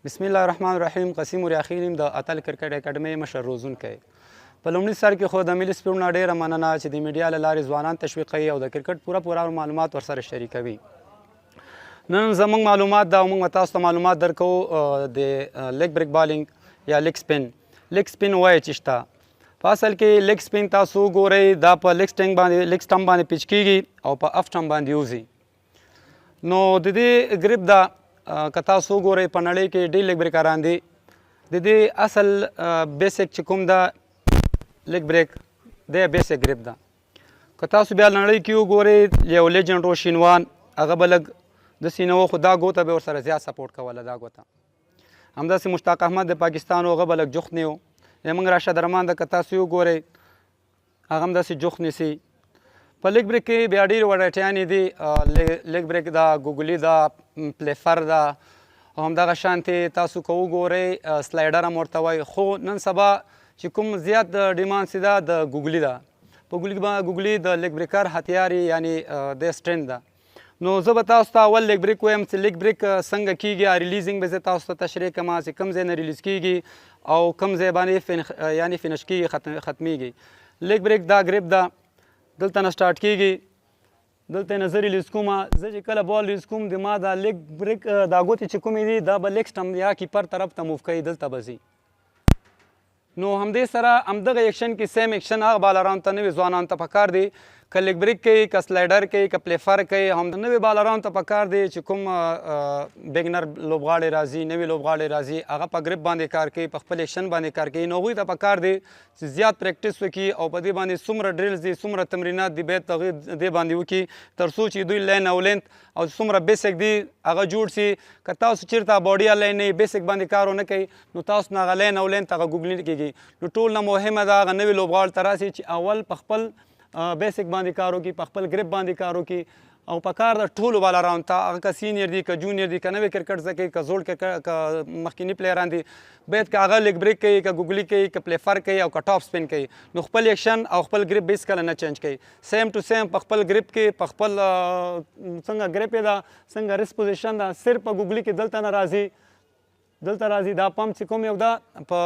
بسم الله الرحمن الرحیم. قسیم وریاخیل یم د اتل کرکټ اکاډمۍ مشر روزونکی. په لومړي سر کې خو د ملي سپورټ نه ډېره مننه چې د میډیا له لارې ځوانان تشویقوي او د کرکټ پوره معلومات ورسره شریکوي. نن زموږ معلومات دا موږ تاسو ته معلومات درکو د لیګ بریک بالینګ یا لیګ سپین. لیګ سپین وایي چې شته. په اصل کې لیګ سپین تاسو ګورئ دا په لیګ سټمپ باندې پیچ کیږي او په اف سټمپ باندې وځي. نو د دې ګریپ دا که تاسو وګورئ په نړۍ کې ډېر لیګ بریکران دي. د دې اصل بیسک چې کوم ده لیګ بریک دی بیسک ګریپ ده. که تاسو بیا نړۍ کې وګورئ یو لیجنډ روشینوان هغه به لږ داسې نه و خو دا ګوته به ورسره زیات سپورټ کوله دا ګوته. همداسې مشتاق احمد د پاکستان و هغه به لږ جوخت نه و. زموږ راشد رحمان ده که تاسو وګورئ هغه هم داسې جوخت نیسي. په لیګ بریک کې بیا ډېرې ورايټیانې دي. لیګ بریک ده، ګوګلي ده، پلیفر ده او همدغه شانتې تاسو که وګورئ سلایډر هم ورته وایي. خو نن سبا چې کوم زیات ډیمانډ سي ده د ګوګلي ده. په ګوګلي د لیګ بریکر هتیار یعنې د سټرینګ ده. نو زه به تاسو ته اول لیګ بریک وایم چې لیګ بریک څنګه کیږي. ریلیزینګ به زه تاسو ته تشریح کوم چې کوم ځای نه ریلیز کیږي او کوم ځای باندې یعنې فینش کیږي ختمیږي. لیګ بریک دا ګریپ ده، دلته نه سټارټ کیږي، دلته نه زه ریلیز کوم. زه چې کله بال ریلیز کوم د ما دا لیګ بریک دا ګوتې چې کومې دي دا به لیګ سټمپ یا کیپر طرف ته موف کوي، دلته به ځي. نو همدې سره همدغه ایکشن کې سیم ایکشن هغه بالرانو ته نوي ځوانانو ته پکار دی که لیګ بریک کوي، که سلایډر کوي، که پلیفر کوي. هم د نوي بالرانو ته پکار دی چې کوم بګنر لوبغاړی راځي، نوي لوبغاړی راځي، هغه په ګریپ باندې کار کوي، په خپل ایکشن باندې کار کوي. نو هغوی ته پکار دی چې زیات پریکټس وکړي او په دې باندې څومره ډریلز دي، څومره تمرینات دي باید دې باندې وکړي تر څو چې دوی لین او لینت او څومره بیسک دي هغه جوړ سي. که تاسو چېرته باډي یا لین نه بیسک باندې کار ونه کوي نو تاسو نه هغه لین او لینت هغه ګوګلي کېږي. نو ټول نه مهمه ده هغه نوي لوبغاړو ته راسي چې اول په خپل بیسک باندې کار وکړي، په خپل ګریپ باندې کار وکړي. او په کار د ټولو بالرانو ته هغه که سینیر دي، که جونیر دي، که نوی کرکټ زده کوي، که زوړ که مخکیني پلیران دي، باید که هغه لیګ بریک کوي، که ګوګلي کوي، که پلیفر کوي او که ټاپ سپین کوي نو خپل ایکشن او خپل ګریپ بیس کله نه چینج کوي. سیم ټو سیم په خپل ګریپ کې په خپل څنګه ګریپ یې ده، څنګه ریس پوزیشن ده، صرف په ګوګلي کې دلته نه راځي، دلته راځي. دا پمپ چې کوم یو ده په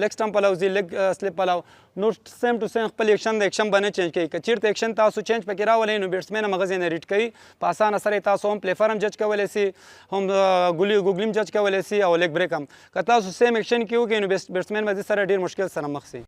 لیګ سټمپ پلو ځي، لیګ سلیپ پلو. نو سیم ټو سیم خپل ایکشن د ایکشن به نه چینج کوي. که چېرته ایکشن تاسو چینج پکې راولئ نو بیټسمین هم هغه ځای نه ریډ کوي. په اسانه سره تاسو هم پلیفر هم جج کولی سي، هم ګوګلي هم جج کولی سي او لیګ بریک هم. که تاسو سیم ایکشن کې وکړئ نو بیټسمین به دې سره ډېر مشکل سره مخ سي.